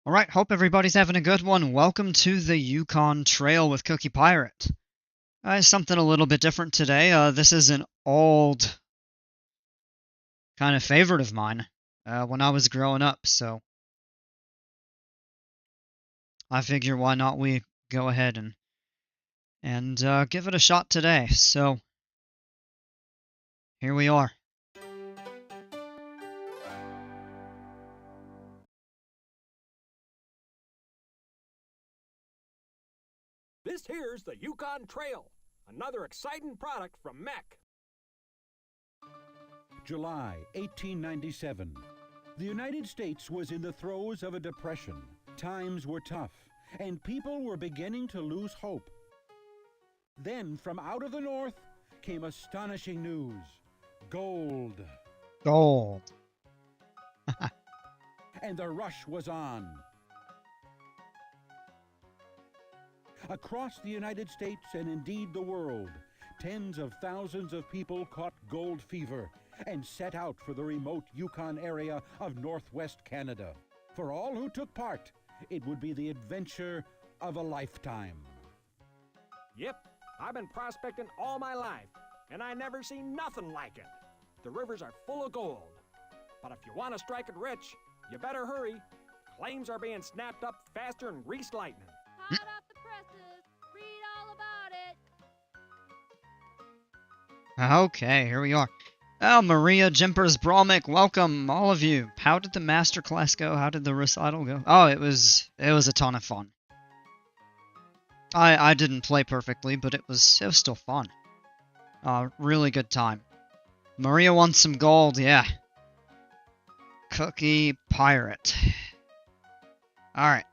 Alright, hope everybody's having a good one. Welcome to the Yukon Trail with Cookie Pirate. Something a little bit different today. This is an old kind of favorite of mine when I was growing up, so I figure why not we go ahead and give it a shot today. So, here we are. This here's the Yukon Trail, another exciting product from MEC. July 1897. The United States was in the throes of a depression. Times were tough, and people were beginning to lose hope. Then, from out of the north, came astonishing news. Gold. Gold. And the rush was on. Across the United States and indeed the world, tens of thousands of people caught gold fever and set out for the remote Yukon area of northwest Canada. For all who took part, it would be the adventure of a lifetime. Yep, I've been prospecting all my life, and I never seen nothing like it. The rivers are full of gold. But if you want to strike it rich, you better hurry. Claims are being snapped up faster than greased lightning. Hot off the presses. Read all about it. Okay, here we are. Oh, Maria, Jimpers, Bromik, welcome, all of you. How did the masterclass go? How did the recital go? Oh, it was a ton of fun. I didn't play perfectly, but it was still fun. Really good time. Maria wants some gold, yeah. Cookie Pirate. Alright.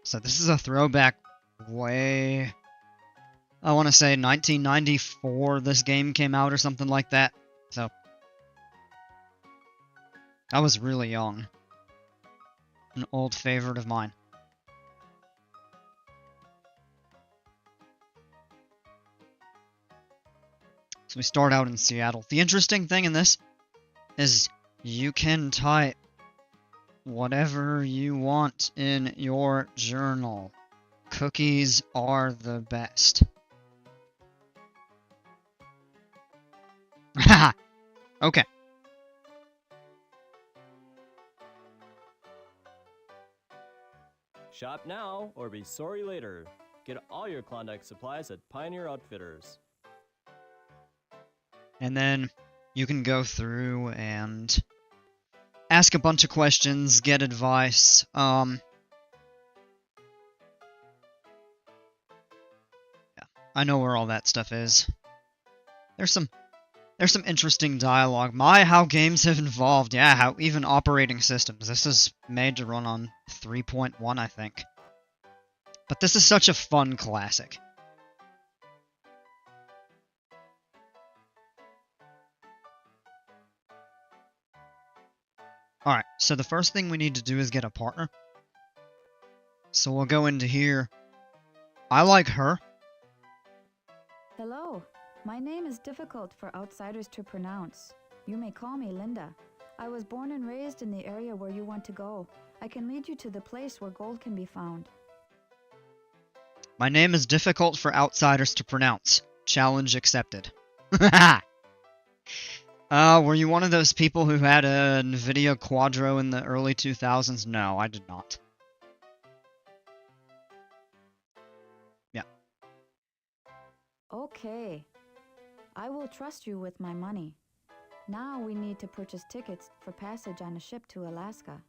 So this is a throwback way... I want to say 1994 this game came out or something like that. So, I was really young. An old favorite of mine. So we start out in Seattle. The interesting thing in this is you can type whatever you want in your journal. Cookies are the best. Haha. Okay. Shop now or be sorry later. Get all your Klondike supplies at Pioneer Outfitters. And then you can go through and ask a bunch of questions, get advice. Yeah, I know where all that stuff is. There's some interesting dialogue. My, how games have evolved. Yeah, how even operating systems. This is made to run on 3.1, I think. But this is such a fun classic. Alright, so the first thing we need to do is get a partner. So we'll go into here. I like her. Hello. My name is difficult for outsiders to pronounce. You may call me Linda. I was born and raised in the area where you want to go. I can lead you to the place where gold can be found. My name is difficult for outsiders to pronounce. Challenge accepted. Were you one of those people who had a NVIDIA Quadro in the early 2000s? No, I did not. Yeah. Okay. I will trust you with my money. Now we need to purchase tickets for passage on a ship to Alaska.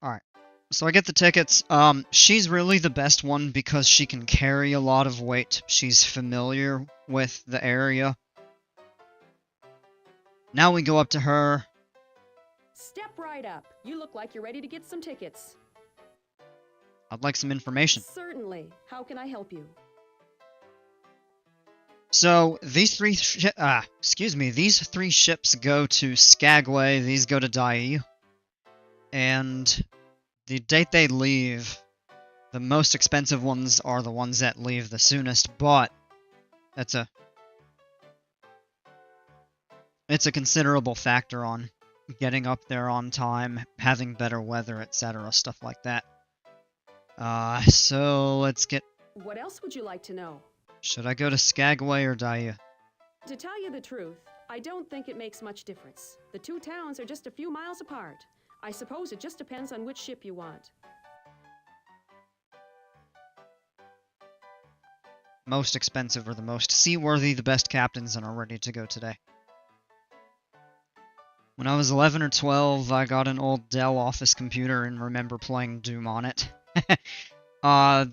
Alright. So I get the tickets. She's really the best one because she can carry a lot of weight. She's familiar with the area. Now we go up to her. Step right up. You look like you're ready to get some tickets. I'd like some information. Certainly. How can I help you? So these three these three ships go to Skagway, these go to Dai. And the date they leave, the most expensive ones are the ones that leave the soonest, but it's a considerable factor on getting up there on time, having better weather, etc., stuff like that. So let's get... What else would you like to know? Should I go to Skagway or Daya? To tell you the truth, I don't think it makes much difference. The two towns are just a few miles apart. I suppose it just depends on which ship you want. Most expensive or the most seaworthy, the best captains, and are ready to go today. When I was 11 or 12, I got an old Dell office computer and remember playing Doom on it. I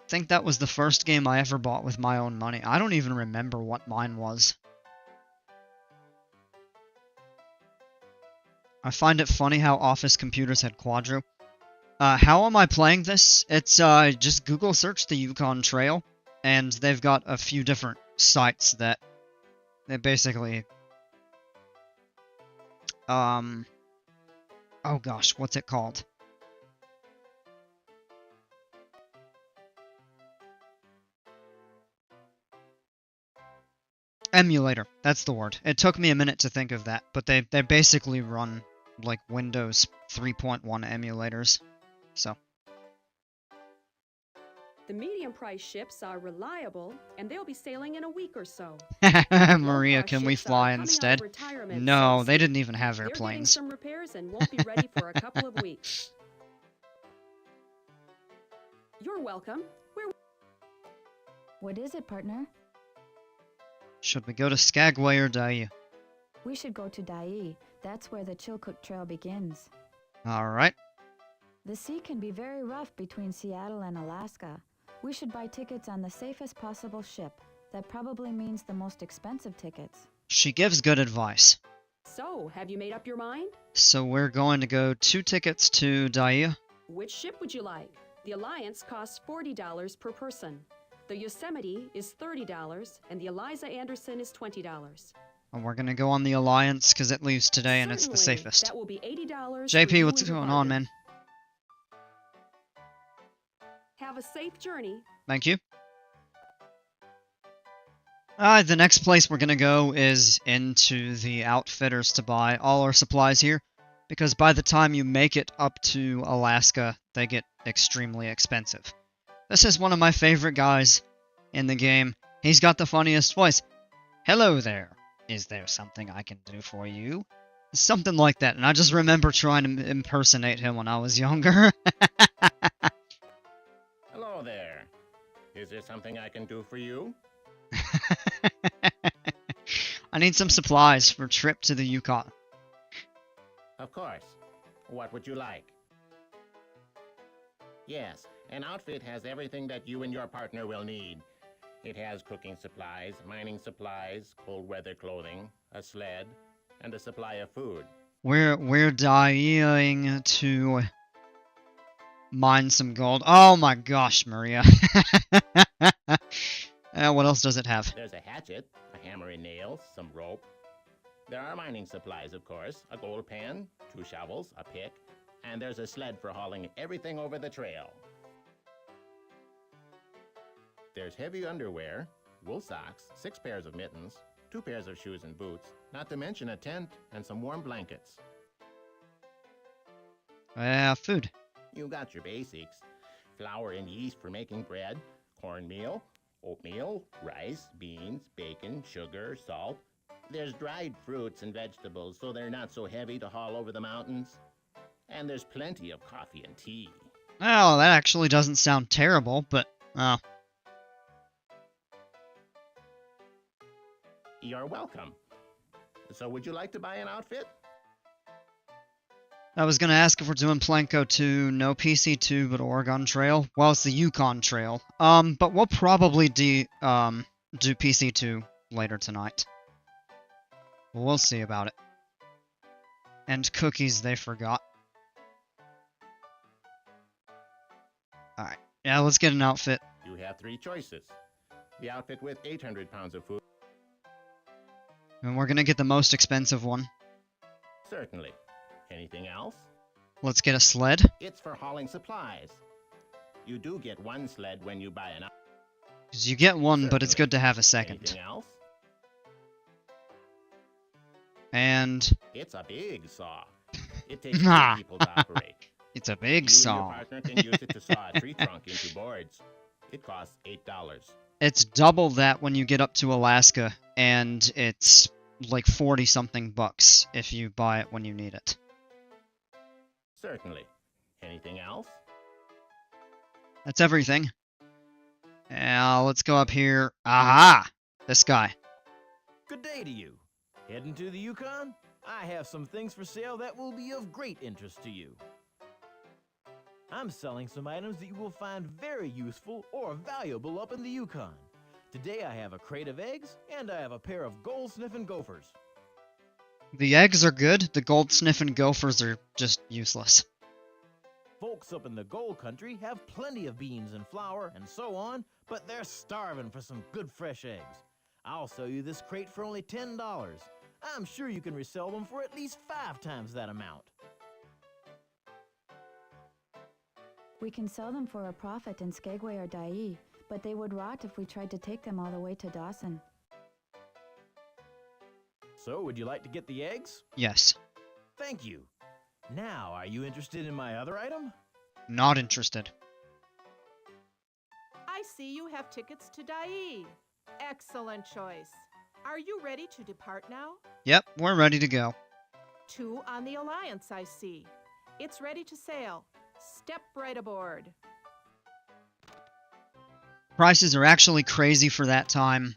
think that was the first game I ever bought with my own money. I don't even remember what mine was. I find it funny how office computers had Quadro. How am I playing this? It's just Google search the Yukon Trail, and they've got a few different sites that they basically... oh gosh, what's it called? Emulator, that's the word. It took me a minute to think of that, but they basically run like Windows 3.1 emulators. So The medium-priced ships are reliable, and they'll be sailing in a week or so. Maria, Low-cost can we ships are fly coming out of instead? retirement, so No, to they speak. didn't even have They're getting airplanes. some repairs and won't be ready for a couple of weeks. You're welcome. What is it, partner? Should we go to Skagway or Daya? We should go to Dai. That's where the Chilkoot Trail begins. Alright. The sea can be very rough between Seattle and Alaska. We should buy tickets on the safest possible ship. That probably means the most expensive tickets. She gives good advice. So, have you made up your mind? So we're going to go 2 tickets to Daya. Which ship would you like? The Alliance costs $40 per person. The Yosemite is $30, and the Eliza Anderson is $20. And we're gonna go on the Alliance because it leaves today and it's the Certainly, safest. That will be $80. for JP, you what's and your going on, partner. man? Have a safe journey. Thank you. The next place we're gonna go is into the Outfitters to buy all our supplies here, because by the time you make it up to Alaska, they get extremely expensive. This is one of my favorite guys in the game. He's got the funniest voice. Hello there. Is there something I can do for you? Something like that, and I just remember trying to impersonate him when I was younger. Hello there. Is there something I can do for you? I need some supplies for a trip to the Yukon. Of course. What would you like? Yes, an outfit has everything that you and your partner will need. It has cooking supplies, mining supplies, cold weather clothing, a sled, and a supply of food. We're dying to mine some gold. Oh my gosh, Maria. What else does it have? There's a hatchet, a hammer and nails, some rope. There are mining supplies, of course, a gold pan, 2 shovels, a pick, and there's a sled for hauling everything over the trail. There's heavy underwear, wool socks, 6 pairs of mittens, 2 pairs of shoes and boots, not to mention a tent and some warm blankets. Food. You got your basics. Flour and yeast for making bread, cornmeal, oatmeal, rice, beans, bacon, sugar, salt. There's dried fruits and vegetables so they're not so heavy to haul over the mountains. And there's plenty of coffee and tea. Oh, that actually doesn't sound terrible, but... oh. You're welcome. So would you like to buy an outfit? I was gonna ask if we're doing Planko 2, no PC2, but Oregon Trail. Well, it's the Yukon Trail. But we'll probably do PC2 later tonight. We'll see about it. And cookies they forgot. Alright, yeah, let's get an outfit. You have 3 choices. The outfit with 800 pounds of food. And we're gonna get the most expensive one. Certainly. Anything else? Let's get a sled. It's for hauling supplies. You do get 1 sled when you buy an outfit. 'Cause you get one, but it's Certainly. good to have a second. Anything else? And It's a big saw. It takes Nah. 2 people to operate. it's a You big and saw. your partner can use it to saw a tree trunk into boards. It costs $8. It's double that when you get up to Alaska, and it's like 40 something bucks if you buy it when you need it. Certainly. Anything else? That's everything. Now let's go up here. Aha! This guy. Good day to you. Heading to the Yukon? I have some things for sale that will be of great interest to you. I'm selling some items that you will find very useful or valuable up in the Yukon. Today I have a crate of eggs and I have a pair of gold-sniffing gophers. The eggs are good, the gold sniffing gophers are just useless. Folks up in the gold country have plenty of beans and flour and so on, but they're starving for some good fresh eggs. I'll sell you this crate for only $10. I'm sure you can resell them for at least 5 times that amount. We can sell them for a profit in Skagway or Dai, but they would rot if we tried to take them all the way to Dawson. So, would you like to get the eggs? Yes. Thank you. Now, are you interested in my other item? Not interested. I see you have tickets to Dai. Excellent choice. Are you ready to depart now? Yep, we're ready to go. 2 on the Alliance, I see. It's ready to sail. Step right aboard. Prices are actually crazy for that time.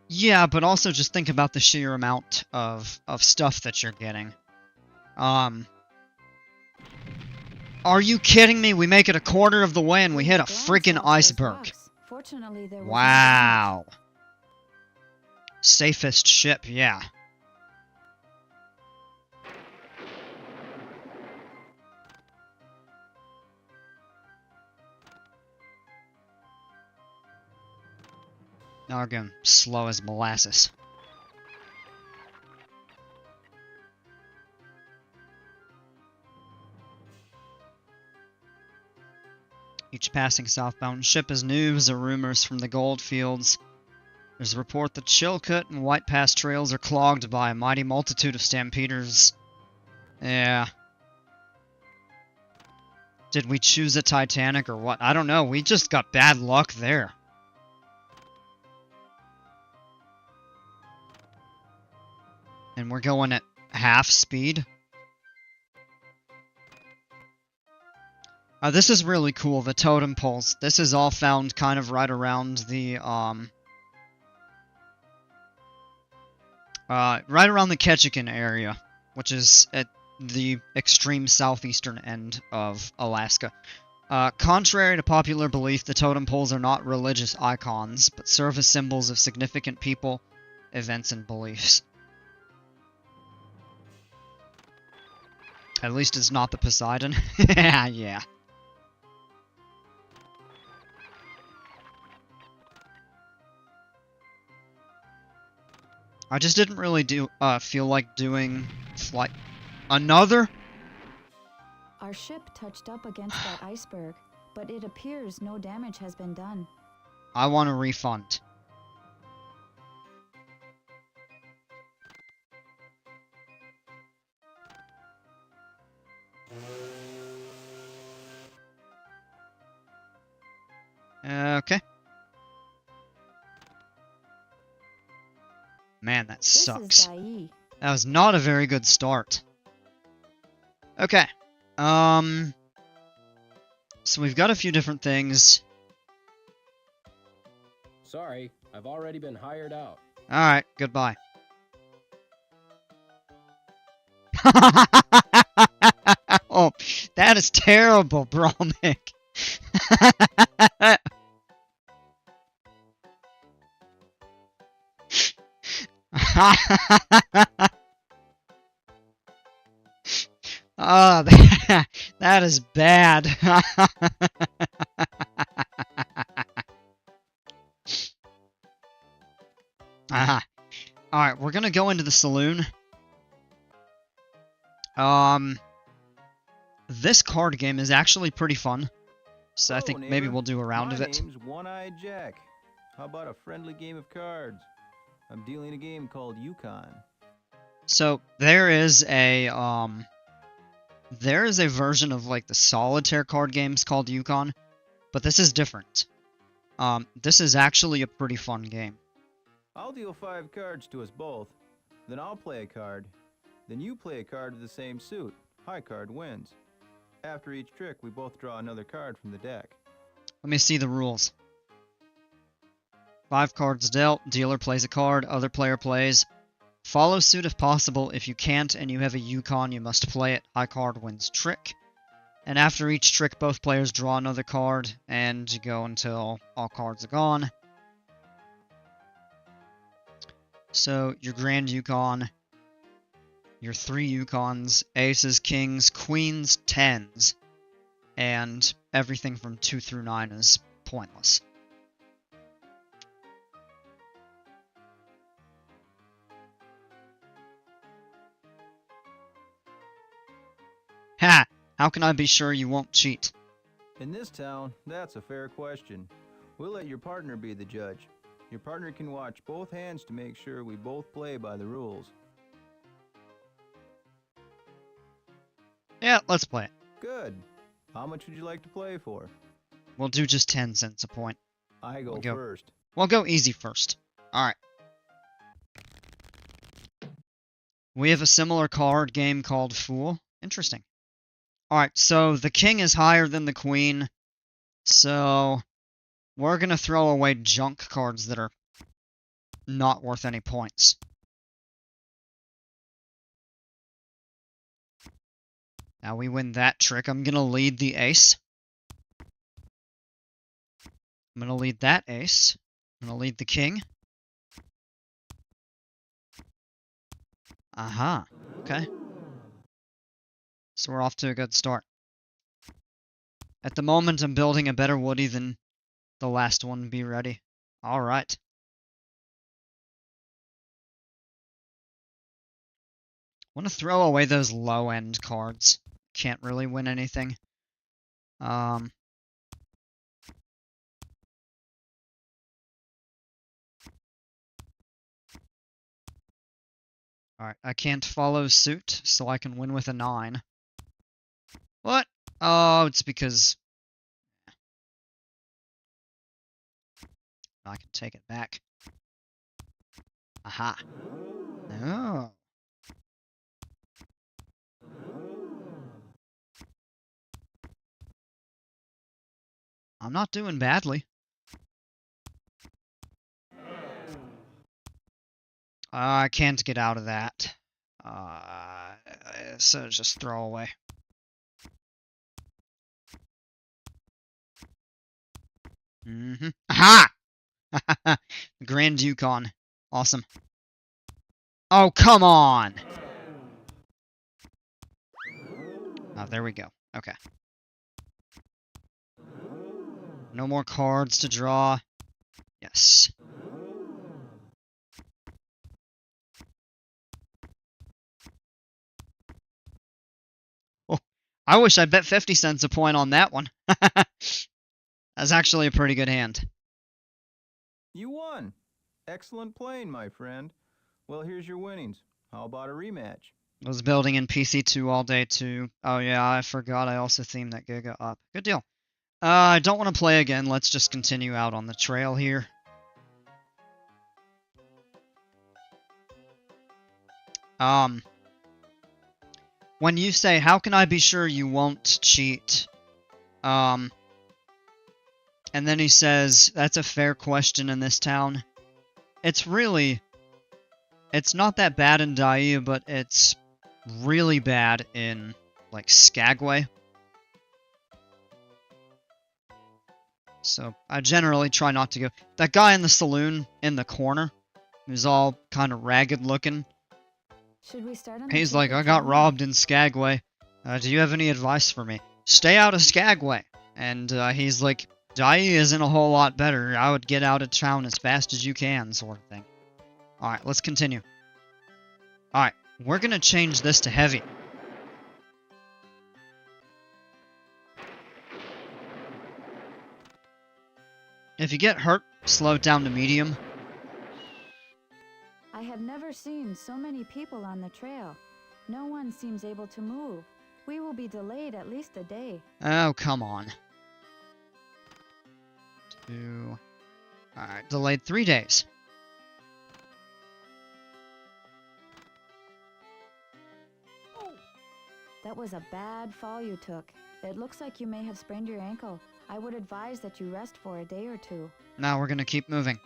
Yeah, but also just think about the sheer amount of stuff that you're getting. Are you kidding me? We make it a quarter of the way and we hit a freaking iceberg. Fortunately, there was Wow. Safest ship, yeah. Now we're going slow as molasses. Each passing southbound ship is news or rumors from the gold fields. There's a report that Chilcut and White Pass trails are clogged by a mighty multitude of stampeders. Yeah. Did we choose a Titanic or what? I don't know. We just got bad luck there. And we're going at half speed. This is really cool, the totem poles. This is all found kind of right around the, right around the Ketchikan area, which is at the extreme southeastern end of Alaska. Contrary to popular belief, the totem poles are not religious icons, but serve as symbols of significant people, events, and beliefs. At least it's not the Poseidon. Yeah. I just didn't really feel like doing flight. Another? Our ship touched up against that iceberg, but it appears no damage has been done. I want a refund. Okay. Man, that sucks. This is Dai. That was not a very good start. Okay. So we've got a few different things. Sorry, I've already been hired out. Alright, goodbye. Oh, that is terrible, Bromik. Oh, that is bad. Alright, we're gonna go into the saloon. This card game is actually pretty fun. So I think maybe we'll do a round of it. My name's One-Eyed Jack. How about a friendly game of cards? I'm dealing a game called Yukon. So there is a version of like the solitaire card games called Yukon, but this is different. This is actually a pretty fun game. I'll deal 5 cards to us both. Then I'll play a card. Then you play a card of the same suit. High card wins. After each trick, we both draw another card from the deck. Let me see the rules. 5 cards dealt, dealer plays a card, other player plays. Follow suit if possible. If you can't and you have a Yukon, you must play it. High card wins trick. And after each trick, both players draw another card, and you go until all cards are gone. So, your Grand Yukon, your 3 Yukons, aces, kings, queens, tens, and everything from 2 through 9 is pointless. Ha! How can I be sure you won't cheat? In this town, that's a fair question. We'll let your partner be the judge. Your partner can watch both hands to make sure we both play by the rules. Yeah, let's play it. Good. How much would you like to play for? We'll do just 10 cents a point. I go We'll first. We'll go easy first. Alright. We have a similar card game called Fool. Interesting. Alright, so the king is higher than the queen. So we're going to throw away junk cards that are not worth any points. Now we win that trick. I'm going to lead the ace. I'm going to lead that ace. I'm going to lead the king. Aha. Okay. So we're off to a good start. At the moment, I'm building a better woody than the last one. Be ready. Alright. Want to throw away those low-end cards. Can't really win anything. Alright, I can't follow suit, so I can win with a 9. What? Oh, it's because I can take it back. Aha. Oh. I'm not doing badly. I can't get out of that. So just throw away. Aha! Grand Yukon. Awesome. Oh, come on! Oh, there we go. Okay. No more cards to draw. Yes. Oh, I wish I bet 50 cents a point on that one. That's actually a pretty good hand. You won. Excellent playing, my friend. Well, here's your winnings. How about a rematch? I was building in PC2 all day too. Oh yeah, I forgot I also themed that Giga up. Good deal. I don't want to play again. Let's just continue out on the trail here. When you say, how can I be sure you won't cheat? And then he says, that's a fair question in this town. It's not that bad in Dai, but it's really bad in, like, Skagway. So, I generally try not to go. That guy in the saloon in the corner, who's all kind of ragged looking. Should we start on He's like, I got robbed in Skagway. Do you have any advice for me? Stay out of Skagway. And he's like, Dai isn't a whole lot better. I would get out of town as fast as you can, sort of thing. Alright, let's continue. Alright, we're gonna change this to heavy. If you get hurt, slow it down to medium. I have never seen so many people on the trail. No one seems able to move. We will be delayed at least a day. Oh, come on. 2. Alright, delayed 3 days. That was a bad fall you took. It looks like you may have sprained your ankle. I would advise that you rest for a day or two. Now we're gonna keep moving.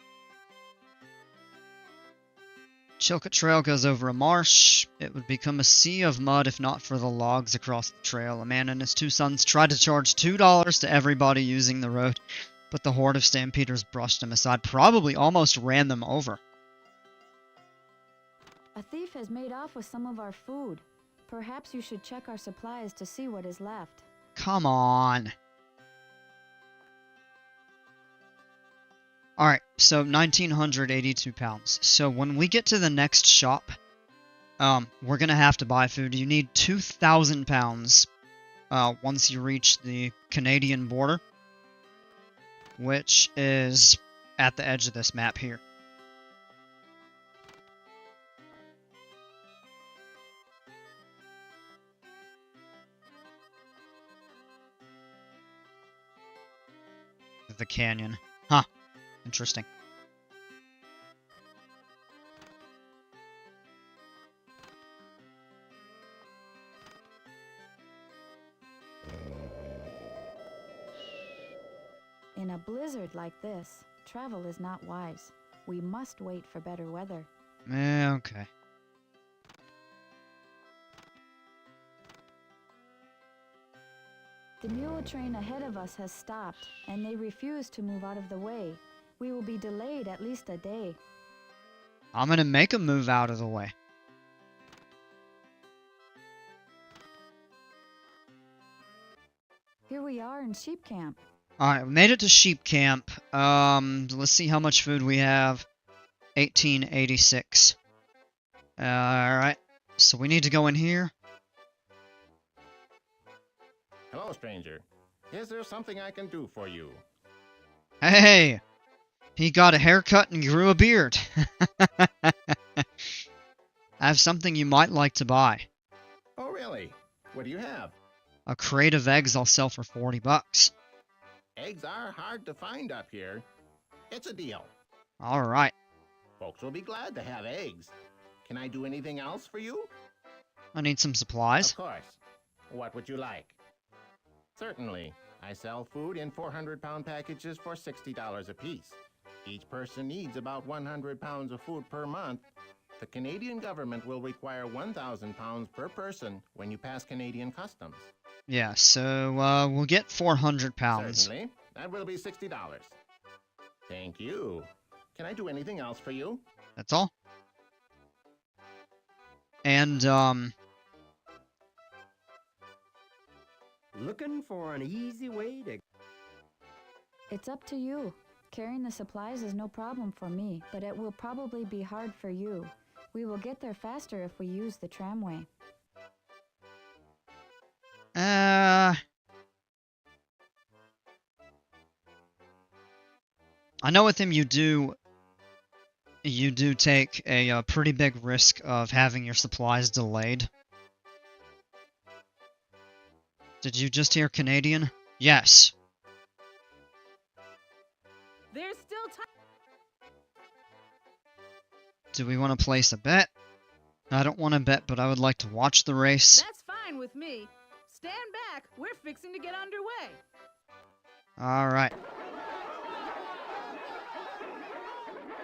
Chilkat Trail goes over a marsh. It would become a sea of mud if not for the logs across the trail. A man and his 2 sons tried to charge $2 to everybody using the road, but the horde of stampeders brushed them aside, probably almost ran them over. A thief has made off with some of our food. Perhaps you should check our supplies to see what is left. Come on. Alright, so 1,982 pounds. So when we get to the next shop, we're gonna have to buy food. You need 2,000 pounds once you reach the Canadian border, which is at the edge of this map here. The canyon. Huh. Interesting. In a blizzard like this, travel is not wise. We must wait for better weather. Okay. The mule train ahead of us has stopped, and they refuse to move out of the way. We will be delayed at least a day. I'm gonna make them move out of the way. Here we are in sheep camp. Alright, we made it to sheep camp. Let's see how much food we have. 1886. Alright, so we need to go in here. Hello, stranger. Is there something I can do for you? Hey! He got a haircut and grew a beard. I have something you might like to buy. Oh, really? What do you have? A crate of eggs I'll sell for 40 bucks. Eggs are hard to find up here. It's a deal. Alright. Folks will be glad to have eggs. Can I do anything else for you? I need some supplies. Of course. What would you like? Certainly. I sell food in 400-pound packages for $60 apiece. Each person needs about 100 pounds of food per month. The Canadian government will require 1,000 pounds per person when you pass Canadian customs. Yeah, so we'll get 400 pounds. Certainly. That will be $60. Thank you. Can I do anything else for you? That's all. And, Looking for an easy way to... It's up to you. Carrying the supplies is no problem for me, but it will probably be hard for you. We will get there faster if we use the tramway. I know with him you do take a pretty big risk of having your supplies delayed. Did you just hear Canadian? Yes. There's still time. Do we want to place a bet? I don't want to bet, but I would like to watch the race. That's fine with me. Stand back. We're fixing to get underway. Alright.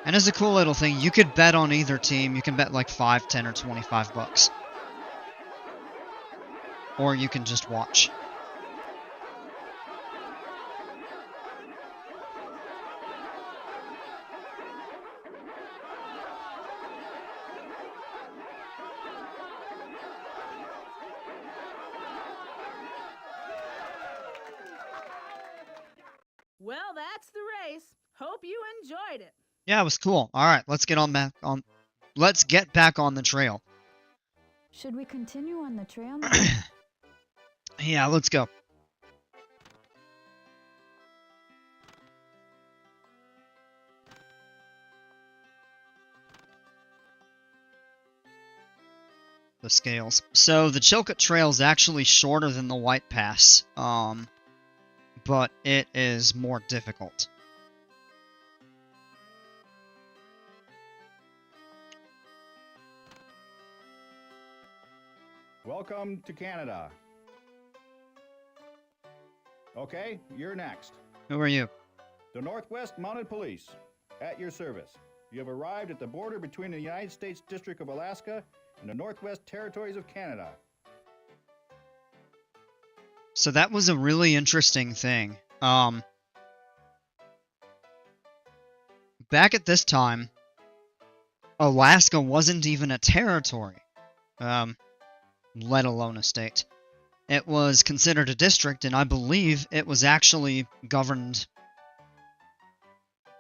And as a cool little thing, you could bet on either team. You can bet like 5, 10, or 25 bucks. Or you can just watch. Well, that's the race. Hope you enjoyed it. Yeah, it was cool. Alright, let's get let's get back on the trail. Should we continue on the trail now? Yeah, let's go. the scales. So the Chilkat Trail is actually shorter than the White Pass, but it is more difficult. Welcome to Canada. Okay, you're next. Who are you? The Northwest Mounted Police, at your service. You have arrived at the border between the United States District of Alaska and the Northwest Territories of Canada. So that was a really interesting thing. Back at this time, Alaska wasn't even a territory, let alone a state. It was considered a district, and I believe it was actually governed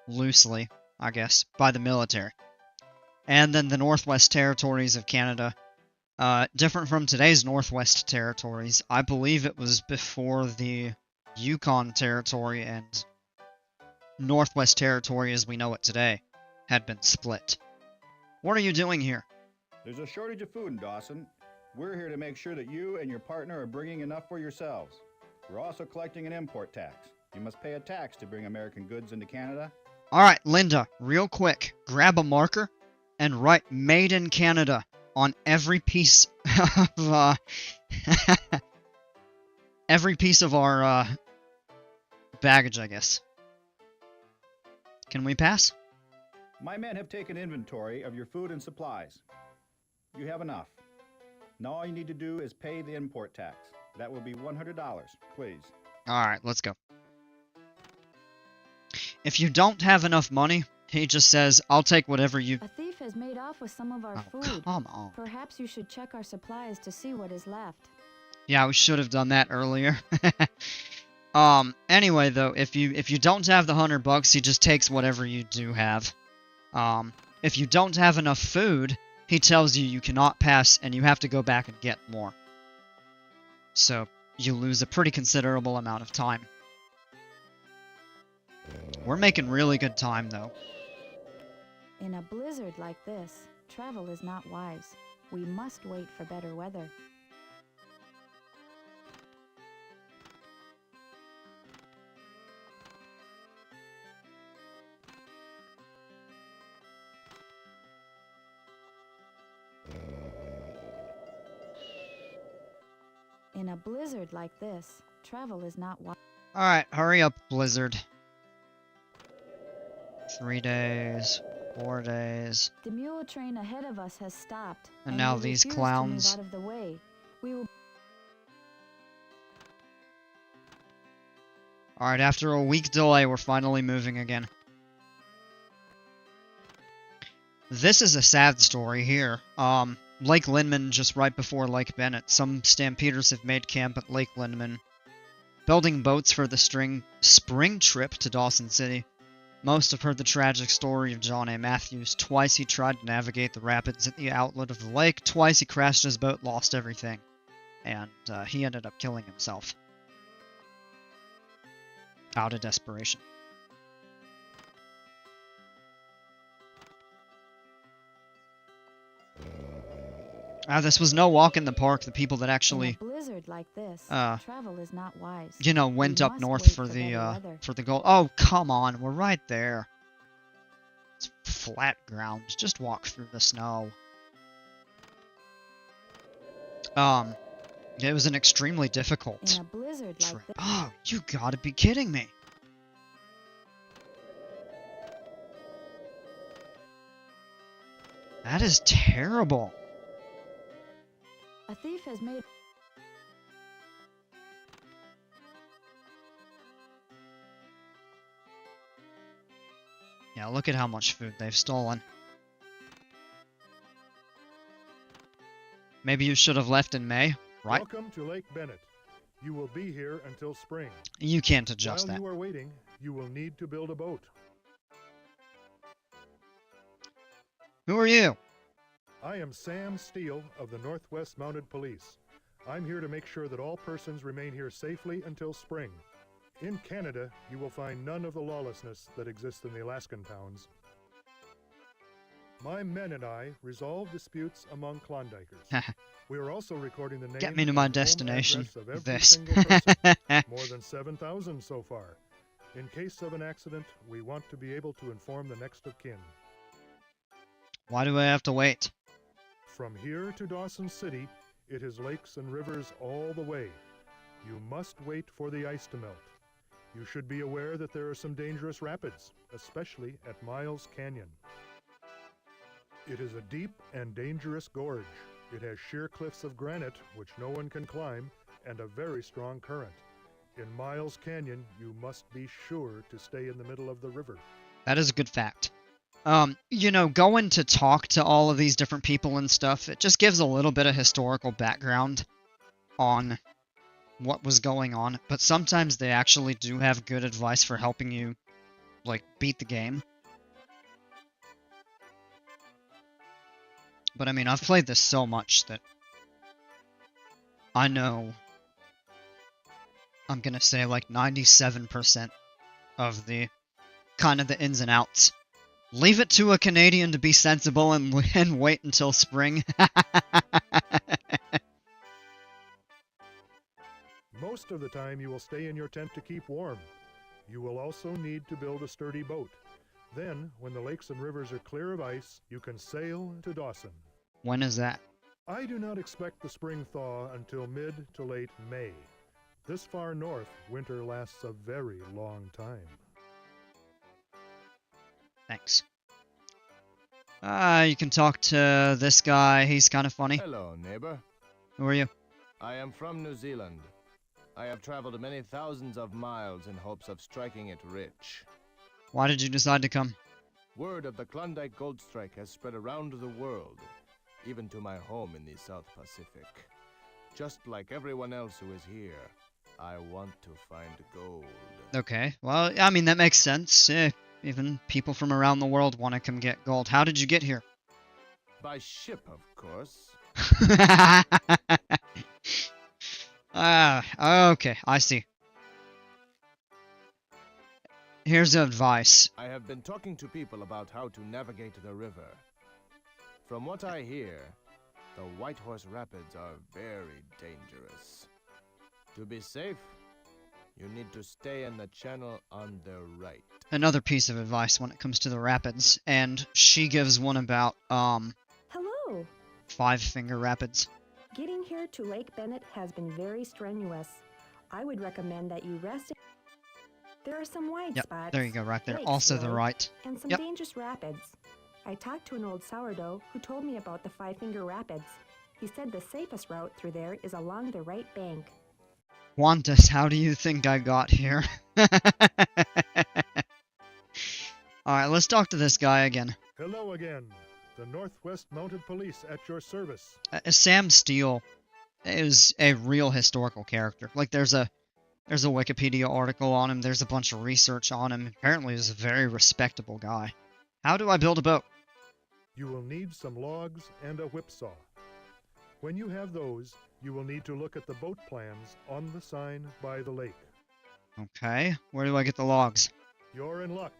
loosely, I guess, by the military. And then the Northwest Territories of Canada, different from today's Northwest Territories. I believe it was before the Yukon Territory and Northwest Territory as we know it today had been split. What are you doing here? There's a shortage of food in Dawson. We're here to make sure that you and your partner are bringing enough for yourselves. We're also collecting an import tax. You must pay a tax to bring American goods into Canada. Alright, Linda, real quick, grab a marker and write Made in Canada on every piece of, every piece of our, baggage, I guess. Can we pass? My men have taken inventory of your food and supplies. You have enough. Now all you need to do is pay the import tax. That will be $100, please. Alright, let's go. If you don't have enough money, he just says, I'll take whatever you... A thief has made off with some of our food. Come on. Perhaps you should check our supplies to see what is left. Yeah, we should have done that earlier. Anyway, though, if you don't have the $100, he just takes whatever you do have. If you don't have enough food, he tells you cannot pass and you have to go back and get more. So, you lose a pretty considerable amount of time. We're making really good time, though. In a blizzard like this, travel is not wise. We must wait for better weather. In a blizzard like this, travel is not wise. Alright, hurry up, Blizzard. 3 days, 4 days. The mule train ahead of us has stopped. And now we these refuse clowns. To move out of the way. We will... Alright, after a week delay, we're finally moving again. This is a sad story here. Lake Linman just right before Lake Bennett. Some stampeders have made camp at Lake Linman, building boats for the spring trip to Dawson City. Most have heard the tragic story of John A. Matthews. Twice he tried to navigate the rapids at the outlet of the lake. Twice he crashed his boat, lost everything. And he ended up killing himself. Out of desperation. This was no walk in the park. The people that actually, in a blizzard like this, travel is not wise. you know, went up north for the gold. Oh, come on, we're right there. It's flat ground. Just walk through the snow. It was an extremely difficult in a blizzard trip. Like this. Oh, you gotta be kidding me. That is terrible. A thief has made... Yeah, look at how much food they've stolen. Maybe you should have left in May, right? Welcome to Lake Bennett. You will be here until spring. You can't adjust While that. you are waiting, you will need to build a boat. Who are you? I am Sam Steele of the Northwest Mounted Police. I'm here to make sure that all persons remain here safely until spring. In Canada, you will find none of the lawlessness that exists in the Alaskan towns. My men and I resolve disputes among Klondikers. We are also recording the name Get me to my and home destination. address of every This. single person. More than 7,000 so far. In case of an accident, we want to be able to inform the next of kin. Why do I have to wait? From here to Dawson City, it is lakes and rivers all the way. You must wait for the ice to melt. You should be aware that there are some dangerous rapids, especially at Miles Canyon. It is a deep and dangerous gorge. It has sheer cliffs of granite, which no one can climb, and a very strong current. In Miles Canyon, you must be sure to stay in the middle of the river. That is a good fact. You know, going to talk to all of these different people and stuff, it just gives a little bit of historical background on what was going on, but sometimes they actually do have good advice for helping you, like, beat the game. But I mean, I've played this so much that I know, I'm gonna say like 97% of the kind of the ins and outs. Leave it to a Canadian to be sensible and wait until spring. Most of the time you will stay in your tent to keep warm. You will also need to build a sturdy boat. Then, when the lakes and rivers are clear of ice, you can sail to Dawson. When is that? I do not expect the spring thaw until mid to late May. This far north, winter lasts a very long time. Thanks. You can talk to this guy. He's kind of funny. Hello, neighbor. Who are you? I am from New Zealand. I have traveled many thousands of miles in hopes of striking it rich. Why did you decide to come? Word of the Klondike gold strike has spread around the world, even to my home in the South Pacific. Just like everyone else who is here, I want to find gold. Okay, well, I mean, that makes sense. Even people from around the world want to come get gold. How did you get here? By ship, of course. Okay, I see. Here's advice. I have been talking to people about how to navigate the river. From what I hear, the Whitehorse Rapids are very dangerous. To be safe, you need to stay in the channel on the right. Another piece of advice when it comes to the rapids, and she gives one about, Hello! Five Finger Rapids. Getting here to Lake Bennett has been very strenuous. I would recommend that you rest. There are some wide Yep, spots. there you go, right there. lakes, Also the really, right. And some Yep. dangerous rapids. I talked to an old sourdough who told me about the Five Finger Rapids. He said the safest route through there is along the right bank. Wantus, how do you think I got here? Alright, let's talk to this guy again. Hello again. The Northwest Mounted Police at your service. Sam Steele is a real historical character. Like, there's a Wikipedia article on him, there's a bunch of research on him. Apparently he's a very respectable guy. How do I build a boat? You will need some logs and a whipsaw. When you have those, you will need to look at the boat plans on the sign by the lake. Okay, where do I get the logs? You're in luck.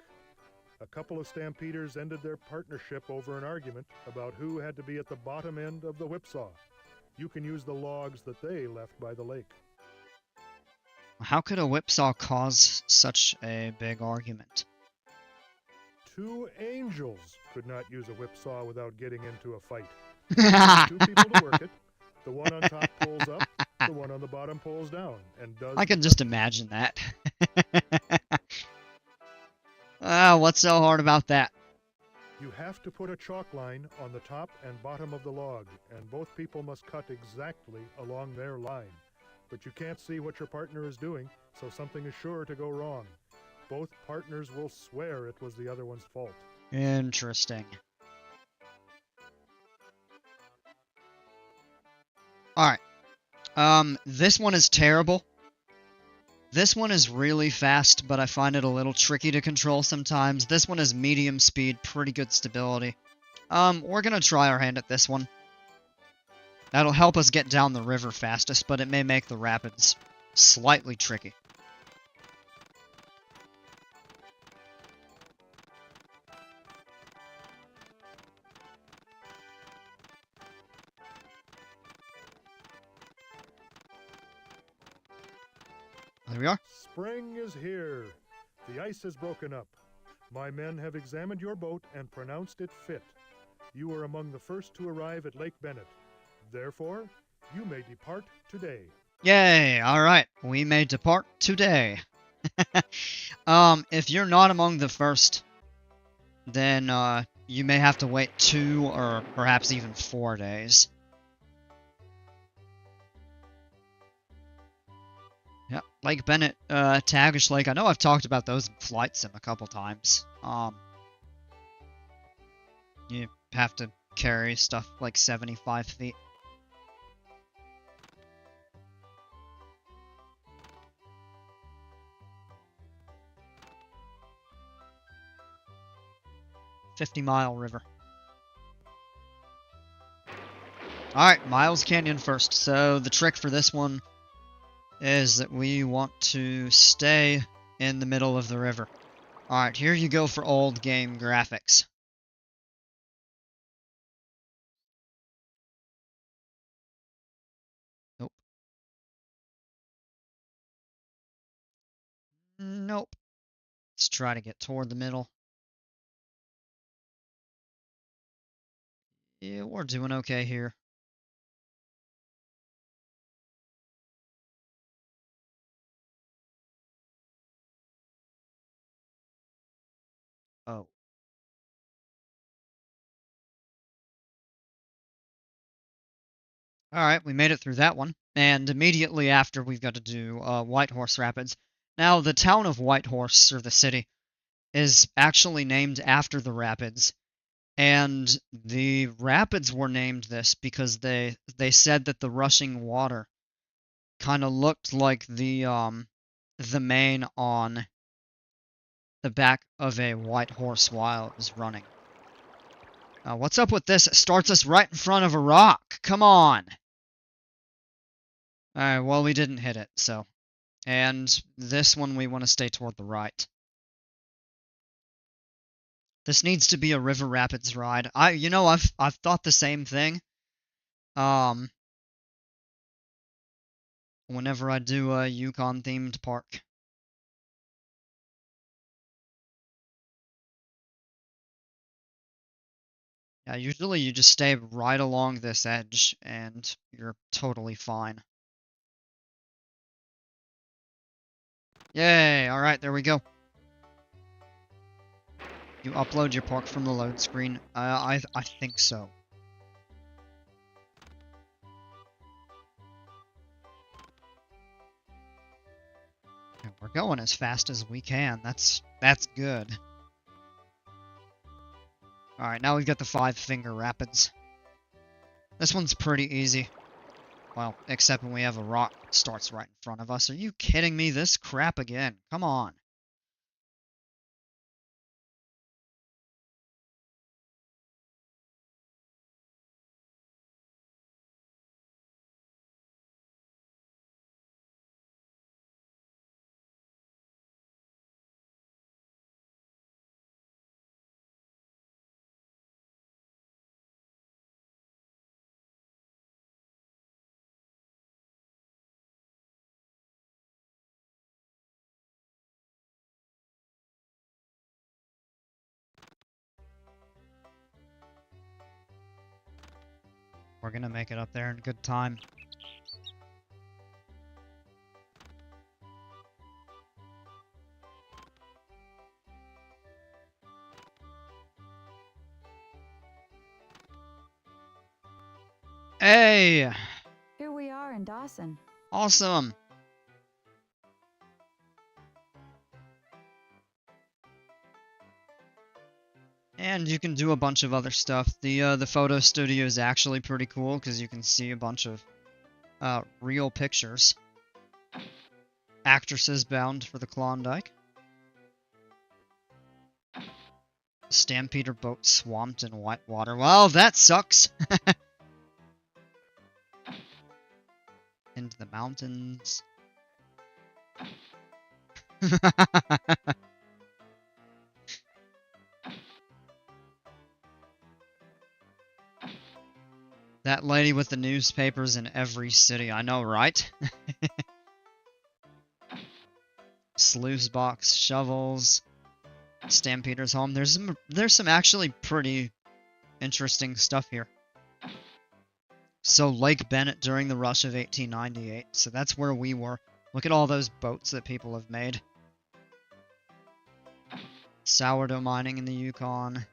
A couple of stampeders ended their partnership over an argument about who had to be at the bottom end of the whipsaw. You can use the logs that they left by the lake. How could a whipsaw cause such a big argument? Two angels could not use a whipsaw without getting into a fight. Two people to work it. The one on top pulls up, the one on the bottom pulls down, and does... I can just imagine that. What's so hard about that? You have to put a chalk line on the top and bottom of the log, and both people must cut exactly along their line. But you can't see what your partner is doing, so something is sure to go wrong. Both partners will swear it was the other one's fault. Interesting. Alright. This one is terrible. This one is really fast, but I find it a little tricky to control sometimes. This one is medium speed, pretty good stability. We're gonna try our hand at this one. That'll help us get down the river fastest, but it may make the rapids slightly tricky. There we are. Spring is here. The ice has broken up. My men have examined your boat and pronounced it fit. You are among the first to arrive at Lake Bennett. Therefore, you may depart today. Yay! Alright, we may depart today. If you're not among the first, then, you may have to wait 2 or perhaps even 4 days. Yep, Lake Bennett, Tagish Lake. I know I've talked about those in Flight Sim a couple times. You have to carry stuff like 75 feet. $50-mile river. Alright, Miles Canyon first. So the trick for this one is that we want to stay in the middle of the river. Alright, here you go for old game graphics. Nope. Nope. Let's try to get toward the middle. Yeah, we're doing okay here. Oh. Alright, we made it through that one. And immediately after, we've got to do Whitehorse Rapids. Now, the town of Whitehorse, or the city, is actually named after the rapids. And the rapids were named this because they said that the rushing water kind of looked like the mane on the back of a white horse while it was running. What's up with this? It starts us right in front of a rock. Come on. Alright, well, we didn't hit it, so. And this one we want to stay toward the right. This needs to be a river rapids ride. I've thought the same thing. Whenever I do a Yukon themed park. Yeah, usually you just stay right along this edge and you're totally fine. Yay! Alright, there we go. You upload your park from the load screen? I think so. Yeah, we're going as fast as we can. That's good. Alright, now we've got the 5-finger rapids. This one's pretty easy. Well, except when we have a rock that starts right in front of us. Are you kidding me? This crap again. Come on. We're gonna make it up there in good time. Hey! Here we are in Dawson. Awesome! And you can do a bunch of other stuff. The photo studio is actually pretty cool because you can see a bunch of real pictures. Actresses bound for the Klondike. Stampeder boat swamped in white water. Well, that sucks! Into the mountains. That lady with the newspapers in every city. I know, right? sluice box, shovels, Stampeder's home. There's some actually pretty interesting stuff here. So Lake Bennett during the rush of 1898. So that's where we were. Look at all those boats that people have made. Sourdough mining in the Yukon.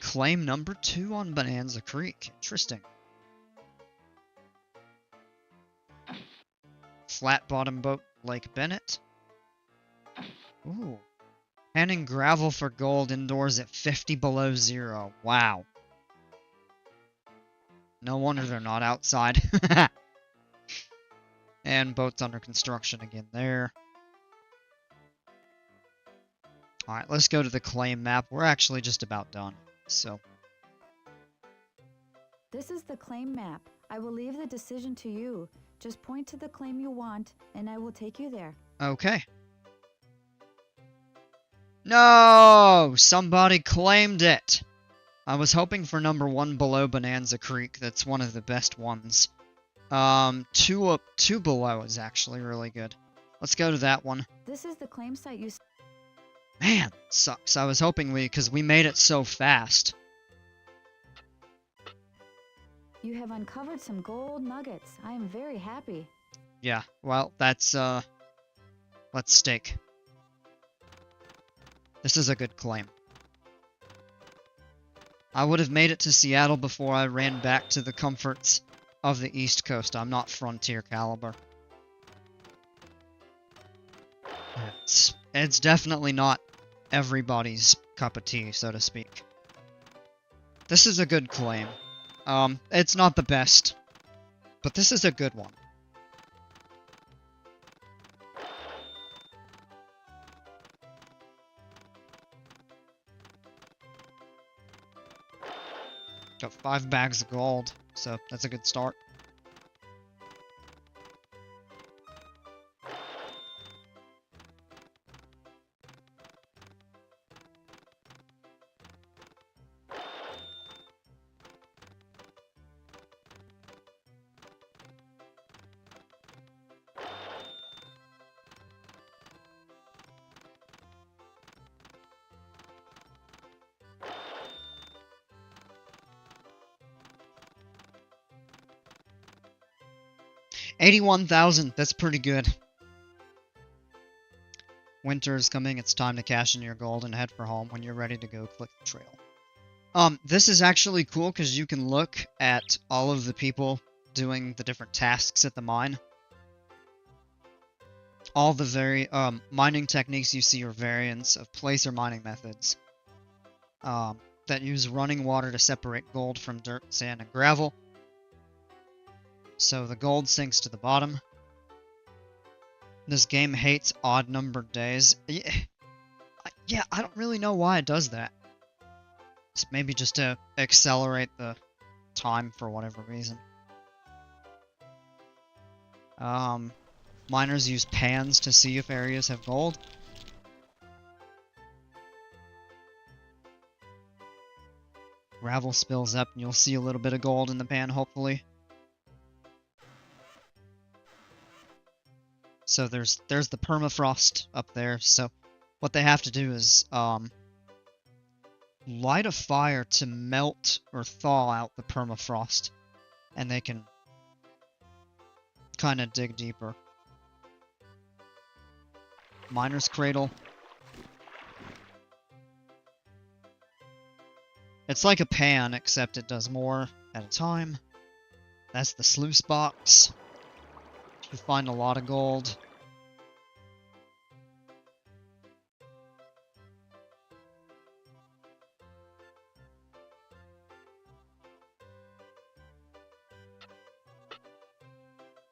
Claim number 2 on Bonanza Creek. Interesting. Flat bottom boat, Lake Bennett. Ooh. Panning gravel for gold indoors at 50 below zero. Wow. No wonder they're not outside. And boats under construction again there. Alright, let's go to the claim map. We're actually just about done. So. This is the claim map. I will leave the decision to you. Just point to the claim you want, and I will take you there. Okay. No! Somebody claimed it! I was hoping for number 1 below Bonanza Creek. That's one of the best ones. 2 below is actually really good. Let's go to that one. This is the claim site you... Man, sucks. I was hoping because we made it so fast. You have uncovered some gold nuggets. I am very happy. Yeah, well, that's, let's stake. This is a good claim. I would have made it to Seattle before I ran back to the comforts of the East Coast. I'm not frontier caliber. It's definitely not everybody's cup of tea, so to speak. This is a good claim. It's not the best, but this is a good one. Got 5 bags of gold, so that's a good start. $81,000, that's pretty good. Winter is coming, it's time to cash in your gold and head for home. When you're ready to go, click the trail. This is actually cool because you can look at all of the people doing the different tasks at the mine. All the mining techniques you see are variants of placer mining methods that use running water to separate gold from dirt, sand, and gravel. So the gold sinks to the bottom. This game hates odd-numbered days. Yeah, I don't really know why it does that. It's maybe just to accelerate the time for whatever reason. Miners use pans to see if areas have gold. Gravel spills up and you'll see a little bit of gold in the pan, hopefully. So there's the permafrost up there, so what they have to do is light a fire to melt or thaw out the permafrost, and they can kind of dig deeper. Miner's Cradle. It's like a pan, except it does more at a time. That's the sluice box. You find a lot of gold.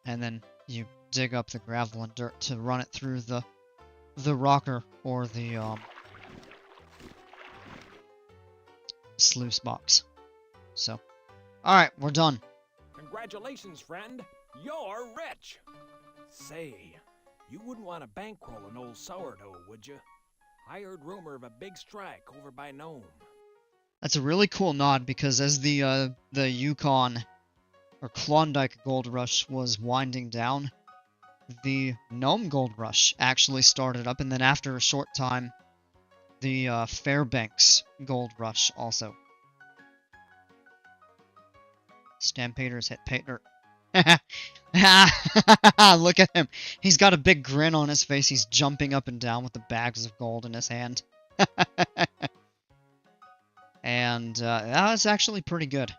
And then you dig up the gravel and dirt to run it through the rocker or the sluice box. So, alright, we're done. Congratulations, friend. You're rich. Say, you wouldn't want to bankroll an old sourdough, would you? I heard rumor of a big strike over by Nome. That's a really cool nod because as the Yukon or Klondike Gold Rush was winding down, the Gnome Gold Rush actually started up, and then after a short time, the Fairbanks Gold Rush also. Stampeders hit Pater. Look at him. He's got a big grin on his face. He's jumping up and down with the bags of gold in his hand. And that was actually pretty good.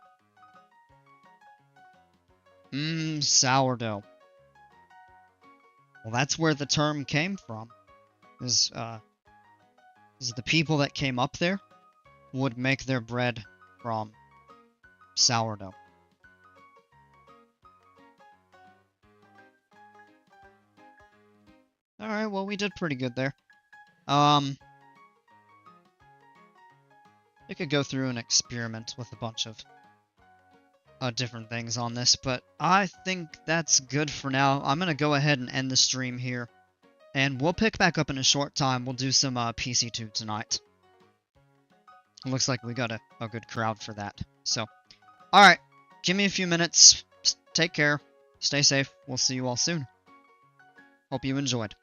Sourdough. Well, that's where the term came from. Is the people that came up there would make their bread from sourdough. Alright, well, we did pretty good there. I could go through and experiment with a bunch of different things on this, but I think that's good for now. I'm going to go ahead and end the stream here, and we'll pick back up in a short time. We'll do some PC2 tonight. It looks like we got a good crowd for that. So, alright, give me a few minutes. Take care. Stay safe. We'll see you all soon. Hope you enjoyed.